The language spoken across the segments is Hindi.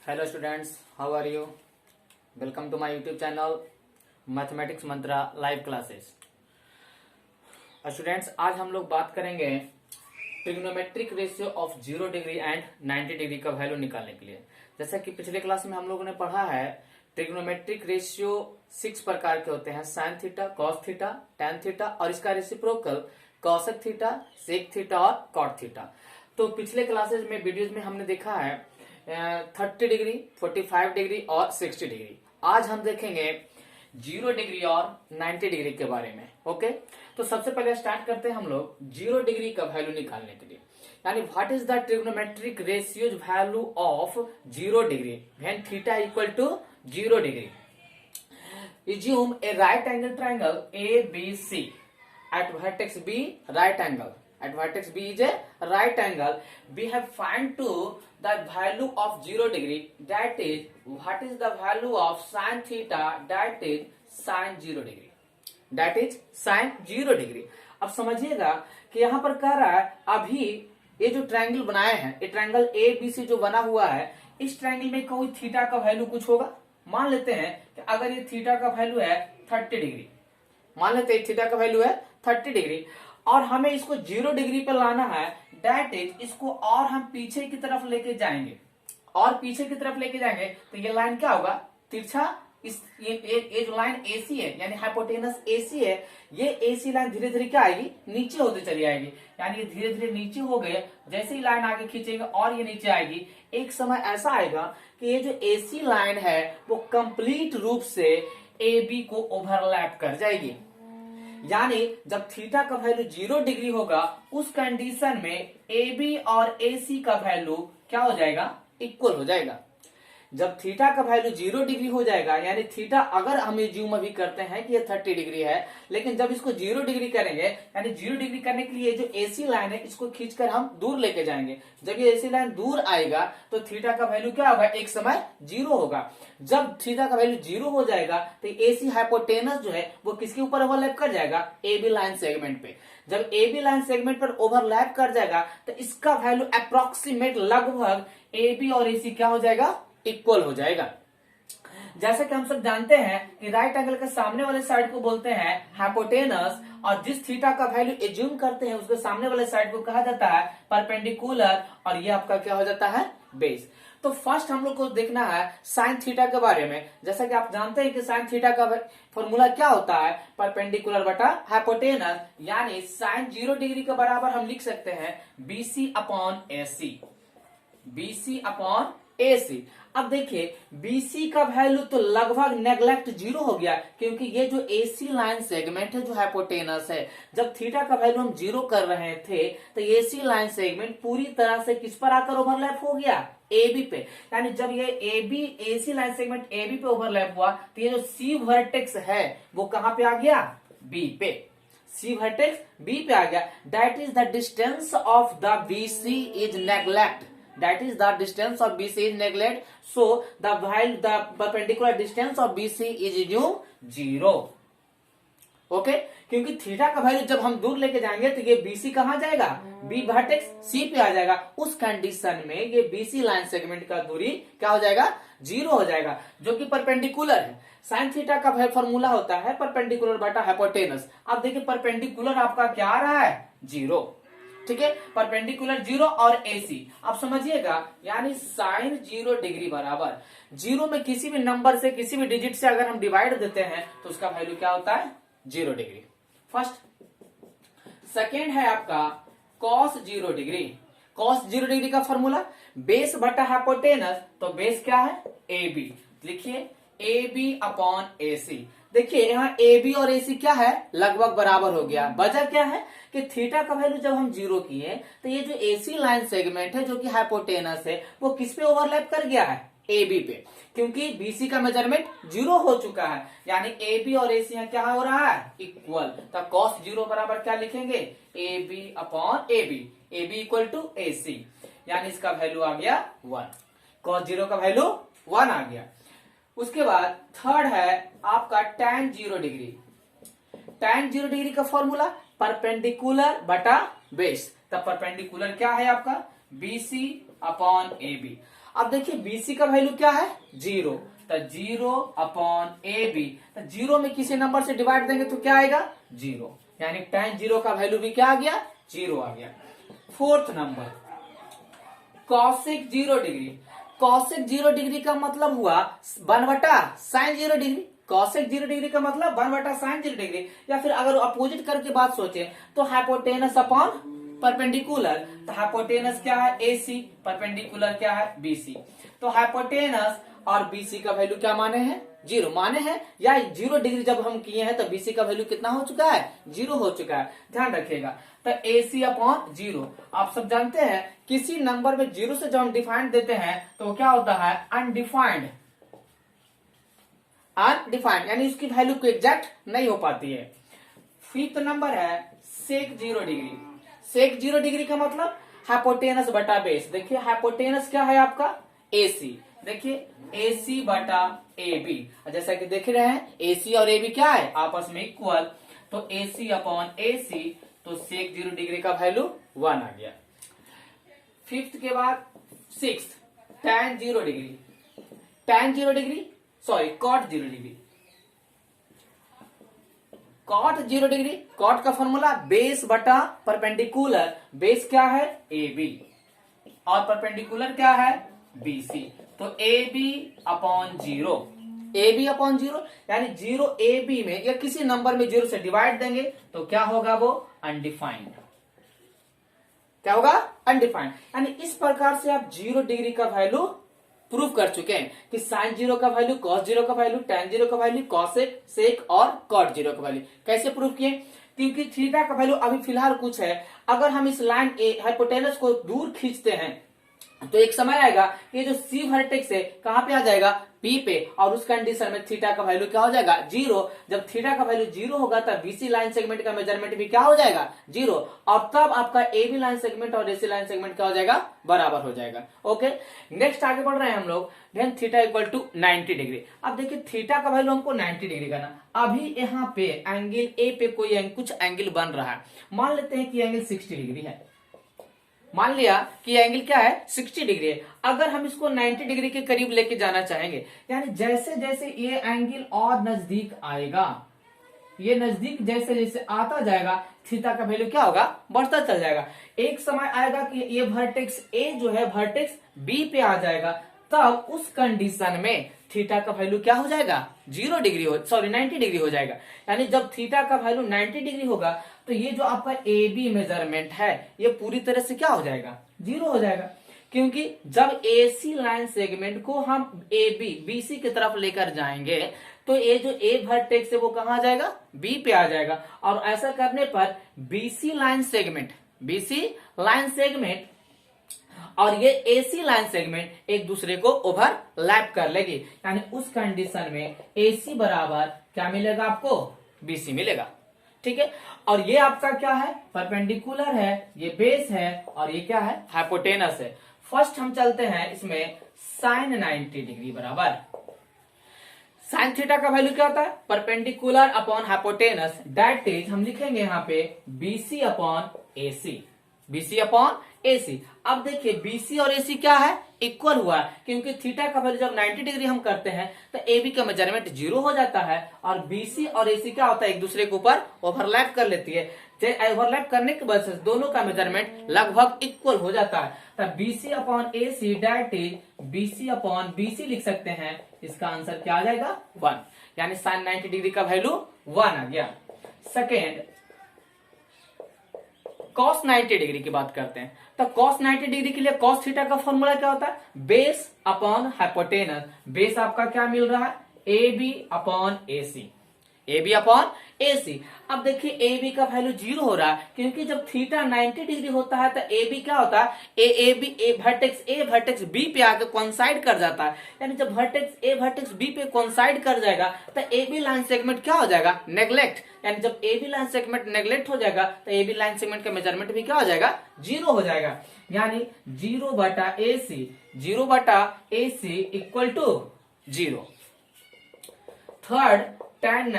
Hello students, how are you? Welcome to my YouTube channel mathematics Mantra live classes. Students, आज हम लोग बात करेंगे trigonometric ratio of 0 degree and 90 degree का वैल्यू निकालने के लिए। जैसा कि पिछले क्लास में हम लोगों ने पढ़ा है, ट्रिग्नोमेट्रिक रेशियो 6 प्रकार के होते हैं: sine theta, cos theta, tan theta और इसका reciprocal cosec theta, sec theta और कॉट थीटा। तो पिछले क्लासेस में वीडियोज में हमने देखा है 30 डिग्री, 45 डिग्री और 60 डिग्री। आज हम देखेंगे 0 डिग्री और 90 डिग्री के बारे में। ओके, तो सबसे पहले स्टार्ट करते हैं हम लोग 0 डिग्री का वैल्यू निकालने के लिए। यानी what is the trigonometric ratios value of 0 degree when theta equal to 0 degree. Assume a right angle triangle ABC at vertex B, right angle. At vertex B is a right angle. We have find to the value of 0 degree. That is, what is the value of sin theta? That is sin 0 degree. That is sin 0 degree. अब समझिएगा कि यहाँ पर कह रहा है, अभी ये जो ट्रायंगल बनाए हैं, ये ट्रायंगल ABC जो बना हुआ है, इस ट्रायंगल में कोई थीटा का वैल्यू कुछ होगा। मान लेते हैं कि अगर ये थीटा का वैल्यू है 30 डिग्री, मान लेते हैं थीटा का वैल्यू है 30 डिग्री और हमें इसको 0 डिग्री पर लाना है। दैट इज, इसको और हम पीछे की तरफ लेके जाएंगे और पीछे की तरफ लेके जाएंगे तो ये लाइन क्या होगा? तिरछा। ये जो लाइन AC है, यानी हाइपोटेनस AC है, ये AC लाइन धीरे धीरे क्या आएगी? नीचे होती चली आएगी। यानी ये धीरे धीरे नीचे हो गए, जैसे ही लाइन आगे खींचेंगे और ये नीचे आएगी। एक समय ऐसा आएगा कि ये जो AC लाइन है वो कंप्लीट रूप से AB को ओवरलैप कर जाएगी। यानी जब थीटा का वैल्यू 0 डिग्री होगा, उस कंडीशन में AB और AC का वैल्यू क्या हो जाएगा? इक्वल हो जाएगा। जब थीटा का वैल्यू 0 डिग्री हो जाएगा, यानी थीटा अगर हम ज्यूम अभी करते हैं कि ये 30 डिग्री है, लेकिन जब इसको 0 डिग्री करेंगे, यानी 0 डिग्री करने के लिए जो AC लाइन है इसको खींचकर हम दूर लेके जाएंगे। जब ये AC लाइन दूर आएगा तो थीटा का वैल्यू क्या होगा? एक समय 0 होगा। जब थीटा का वैल्यू 0 हो जाएगा तो AC हाइपोटेनस जो है वो किसके ऊपर ओवरलैप कर जाएगा? AB लाइन सेगमेंट पे। जब AB लाइन सेगमेंट पर ओवरलैप कर जाएगा तो इसका वैल्यू अप्रोक्सीमेट लगभग AB और AC क्या हो जाएगा? इक्वल हो जाएगा। जैसे कि हम सब जानते हैं कि राइट एंगल के सामने वाले साइड को बोलते हैं हाइपोटेनस, और जिस थीटा का वैल्यू एज्यूम करते हैं उसके सामने वाले साइड को कहा जाता है परपेंडिकुलर, और ये आपका क्या हो जाता है? बेस। तो फर्स्ट हम लोग को देखना है साइन थीटा के बारे में। जैसा कि आप जानते हैं कि साइन थीटा का फॉर्मूला क्या होता है? परपेंडिकुलर बटा हाइपोटेनस। यानी साइन 0 डिग्री के बराबर हम लिख सकते हैं BC upon AC। BC upon AC। अब देखिए BC का वैल्यू तो लगभग नेग्लेक्ट 0 हो गया, क्योंकि ये जो AC लाइन सेगमेंट है जो हाइपोटेनस है, जब थीटा का वैल्यू हम 0 कर रहे थे तो AC लाइन सेगमेंट पूरी तरह से किस पर आकर ओवरलैप हो गया? AB पे। यानी जब ये AC लाइन सेगमेंट AB पे ओवरलैप हुआ तो ये जो C वर्टेक्स है वो कहां पे आ गया? B पे। C वर्टेक्स B पे आ गया। That is the distance of the BC is neglect. That is the distance of BC is neglect. So the perpendicular distance of BC is 0. Okay, क्योंकि थीटा का वैल्यू जब हम दूर लेके जाएंगे तो ये BC कहां जाएगा? B वर्टेक्स C पे आ जाएगा। उस कंडीशन में ये BC लाइन सेगमेंट का दूरी क्या हो जाएगा? 0 हो जाएगा, जो कि परपेंडिकुलर है। साइन थीटा का फॉर्मूला होता है परपेंडिकुलर बटा हाइपोटेनस। अब देखिए परपेंडिकुलर आपका क्या आ रहा है? 0। ठीक है, परपेंडिकुलर 0 और AC। अब समझिएगा, यानी साइन 0 डिग्री बराबर 0 में किसी भी नंबर से, किसी भी डिजिट से अगर हम डिवाइड देते हैं तो उसका वैल्यू क्या होता है? 0 डिग्री। फर्स्ट। सेकेंड है आपका कॉस 0 डिग्री। कॉस 0 डिग्री का फॉर्मूला बेस बटा हाइपोटेनस, तो बेस क्या है? AB। लिखिए AB अपॉन AC। देखिए यहाँ AB और AC क्या है? लगभग बराबर हो गया। वजह क्या है कि थीटा का वैल्यू जब हम 0 किए तो ये जो AC लाइन सेगमेंट है जो कि हाइपोटेनस है वो किस पे ओवरलैप कर गया है? AB पे, क्योंकि BC का मेजरमेंट 0 हो चुका है। यानी AB और AC यहाँ क्या हो रहा है? इक्वल। तो cos 0 बराबर क्या लिखेंगे? AB upon AB। AB equal to AC, यानी इसका वैल्यू आ गया 1। cos 0 का वैल्यू 1 आ गया। उसके बाद थर्ड है आपका tan 0 डिग्री। tan 0 डिग्री का फॉर्मूला परपेंडिकुलर बटा बेस। तब परपेंडिकुलर क्या है आपका? BC upon AB। अब देखिए बीसी का वैल्यू क्या है 0, तो 0/AB, तो 0 में किसी नंबर से डिवाइड देंगे तो क्या आएगा 0, यानी tan 0 का वैल्यू भी क्या आ गया 0 आ गया। Fourth number cosec 0 degree. cosec 0 degree का मतलब हुआ 1/sin 0 डिग्री। cosec 0 डिग्री का मतलब 1/sin 0 डिग्री, या फिर अगर अपोजिट करके बात सोचे तो हाइपोटेनस अपॉन परपेंडिकुलर। तो हाइपोटेनस क्या है AC, परपेंडिकुलर क्या है BC। तो हाइपोटेनस और BC का वैल्यू क्या माने हैं 0 माने हैं, या 0 डिग्री जब हम किए हैं तो BC का वैल्यू कितना हो चुका है 0 हो चुका है, ध्यान रखिएगा। तो AC अपॉन 0, आप सब जानते हैं किसी नंबर में 0 से जब हम डिफाइंड देते हैं तो क्या होता है अनडिफाइंड, यानी उसकी वैल्यू को एग्जैक्ट नहीं हो पाती है। फिफ्थ नंबर है सेक 0 डिग्री। सेक 0 डिग्री का मतलब हाइपोटेनस बटा बेस। देखिए हाइपोटेनस क्या है आपका AC, देखिए AC बटा AB, जैसा कि देख रहे हैं AC और AB क्या है आपस में इक्वल, तो AC अपॉन AC, तो सेक 0 डिग्री का वैल्यू 1 आ गया। फिफ्थ के बाद six tan 0 degree. tan 0 degree sorry cot 0 degree. cot 0 degree, cot का फॉर्मूला बेस बटा परपेंडिकुलर, बेस क्या है AB और परपेंडिकुलर क्या है BC, तो AB अपॉन 0, AB अपॉन 0, यानी 0 AB में या किसी नंबर में 0 से डिवाइड देंगे तो क्या होगा वो अनडिफाइंड, क्या होगा अनडिफाइंड। यानी इस प्रकार से आप 0 डिग्री का वैल्यू प्रूव कर चुके हैं कि sin 0 का वैल्यू, cos 0 का वैल्यू, tan 0 का वैल्यू, cosec, sec और cot 0 का वैल्यू। कैसे प्रूव किए, क्योंकि थीटा का वैल्यू अभी फिलहाल कुछ है, अगर हम इस लाइन हाइपोटेनस को दूर खींचते हैं तो एक समय आएगा कि जो C वर्टेक्स है कहां पे आ जाएगा P पे, और उस कंडीशन में थीटा का वैल्यू क्या हो जाएगा 0। जब थीटा का वैल्यू 0 होगा तब BC लाइन सेगमेंट का मेजरमेंट भी क्या हो जाएगा 0, और तब आपका AB लाइन सेगमेंट और AC लाइन सेगमेंट क्या हो जाएगा बराबर हो जाएगा। ओके, नेक्स्ट आगे बढ़ रहे हैं हम लोग। Then theta equal to 90 degree. अब देखिए थीटा का वैल्यू हमको 90 डिग्री करना, अभी यहाँ पे एंगल A पे कोई कुछ एंगल बन रहा है, मान लेते हैं कि एंगल 60 डिग्री है, मान लिया कि एंगल क्या है 60 डिग्री है। अगर हम इसको 90 डिग्री के करीब लेके जाना चाहेंगे, यानी जैसे जैसे ये एंगल और नजदीक आएगा, ये नजदीक जैसे जैसे आता जाएगा थीटा का वैल्यू क्या होगा बढ़ता चल जाएगा। एक समय आएगा कि ये वर्टेक्स A जो है वर्टेक्स B पे आ जाएगा, तब उस कंडीशन में थीटा का वैल्यू क्या हो जाएगा 0 डिग्री हो, सॉरी 90 डिग्री हो जाएगा। यानी जब थीटा का वैल्यू 90 डिग्री होगा तो ये जो आपका AB मेजरमेंट है ये पूरी तरह से क्या हो जाएगा 0 हो जाएगा, क्योंकि जब AC लाइन सेगमेंट को हम AB BC की तरफ लेकर जाएंगे तो ये जो A वर्टेक्स है वो कहां आ जाएगा B पे आ जाएगा, और ऐसा करने पर BC लाइन सेगमेंट और ये AC लाइन सेगमेंट एक दूसरे को ओवरलैप कर लेगी, यानी उस कंडीशन में AC बराबर क्या मिलेगा आपको BC मिलेगा। ठीक है, और ये आपका क्या है परपेंडिकुलर है, ये बेस है, और ये क्या है हाइपोटेनस है। फर्स्ट हम चलते हैं इसमें sin 90 डिग्री बराबर साइन थीटा का वैल्यू क्या होता है perpendicular upon hypotenuse, that is हम लिखेंगे यहाँ पे BC अपॉन AC। अब देखिए BC और AC क्या है इक्वल हुआ, क्योंकि थीटा का वैल्यू जब 90 डिग्री हम करते हैं तो AB का मेजरमेंट 0 हो जाता है, और BC और AC क्या होता है एक दूसरे के ऊपर ओवरलैप कर लेती है। ओवरलैप करने की वजह से दोनों का मेजरमेंट लगभग इक्वल हो जाता है, तब BC upon AC that is BC upon BC लिख सकते हैं। इसका आंसर क्या आ जाएगा 1, यानी साइन 90 डिग्री का वैल्यू 1 आ गया। सेकेंड cos 90 डिग्री की बात करते हैं, तो cos 90 डिग्री के लिए cos थीटा का फॉर्मूला क्या होता है बेस अपॉन हाइपोटेनस। बेस आपका क्या मिल रहा है AB अपॉन AC। अब देखिए AB का वैल्यू 0 हो रहा है, क्योंकि जब थीटा 90 डिग्री होता है तो AB क्या होता है वर्टेक्स A वर्टेक्स B पे आकर कोइंसाइड कर जाता है, यानी जब वर्टेक्स A वर्टेक्स B पे कोइंसाइड कर जाएगा तो AB लाइन सेगमेंट क्या हो जाएगा नेग्लेक्ट, यानी जब AB लाइन सेगमेंट नेग्लेक्ट हो जाएगा तो AB लाइन सेगमेंट का मेजरमेंट भी क्या हो जाएगा 0 हो जाएगा, यानी 0/AC equal to 0। Third tan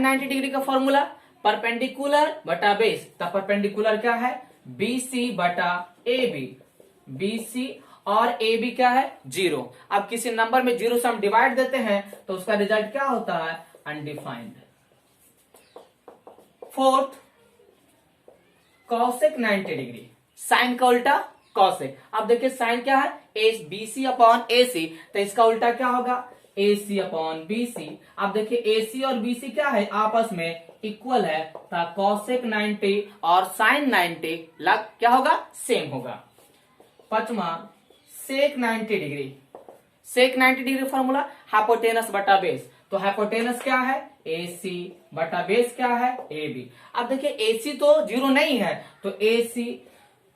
90 degree का फॉर्मूला परपेंडिकुलर बटा बेस, तब परपेंडिकुलर क्या है BC बटा AB, BC और ए बी क्या है 0। अब किसी नंबर में 0 से हम डिवाइड देते हैं तो उसका रिजल्ट क्या होता है undefined. Fourth cosec 90 degree, sine का उल्टा कॉसेक। अब देखिए साइन क्या है ए बी सी अपॉन ए सी, तो इसका उल्टा क्या होगा ए सी अपॉन बी सी। अब देखिए ए सी और बी सी क्या है आपस में इक्वल है, तो कॉसेक 90 और साइन 90 लग क्या होगा सेम होगा। पांचवा सेक 90 डिग्री, सेक 90 डिग्री फॉर्मूला हाइपोटेनस बटा बेस, तो हाइपोटेनस क्या है ए सी बटा बेस क्या है ए बी। अब देखिए ए सी तो 0 नहीं है, तो ए सी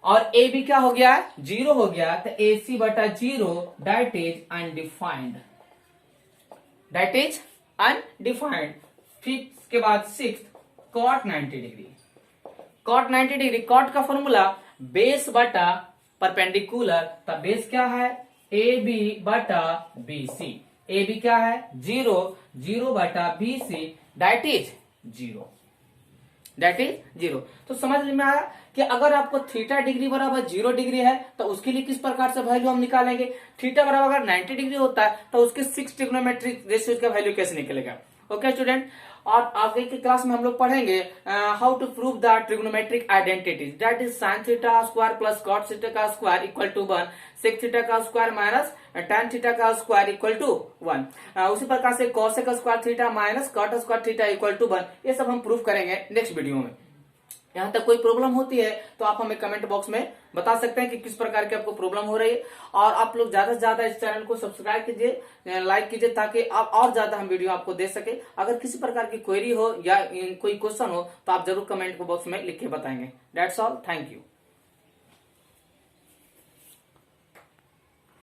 और ए बी क्या हो गया 0 हो गया, तो ए सी बटा 0 that is undefined, that is undefined. फिर के बाद six cot 90 degree, cot 90 degree, cot का फॉर्मूला बेस बटा परपेंडिकुलर, तब बेस क्या है ए बी बटा बी सी, ए बी क्या है 0, 0 बटा B C that is 0, that is 0। तो समझ में आया कि अगर आपको थीटा डिग्री बराबर 0 डिग्री है तो उसके लिए किस प्रकार से वैल्यू हम निकालेंगे। थीटा बराबर अगर 90 डिग्री होता है तो उसके 6 ट्रिग्नोमेट्रिक रेशियोज का वैल्यू कैसे निकलेगा। ओके स्टूडेंट, और आगे की क्लास में हम लोग पढ़ेंगे how to prove the trigonometric identities, that is sine theta square plus cot theta का square equal to 1, sec theta का स्क्वायर माइनस tan थीटा का स्क्वायर इक्वल टू 1, उसी प्रकार से cosec square theta minus cot square theta equal to 1। ये सब हम प्रूव करेंगे नेक्स्ट वीडियो में। यहाँ तक कोई प्रॉब्लम होती है तो आप हमें कमेंट बॉक्स में बता सकते हैं कि किस प्रकार की आपको प्रॉब्लम हो रही है, और आप लोग ज्यादा से ज्यादा इस चैनल को सब्सक्राइब कीजिए, लाइक कीजिए, ताकि आप और ज्यादा हम वीडियो आपको दे सके। अगर किसी प्रकार की क्वेरी हो या कोई क्वेश्चन हो तो आप जरूर कमेंट बॉक्स में लिख के बताएंगे। That's all, thank you.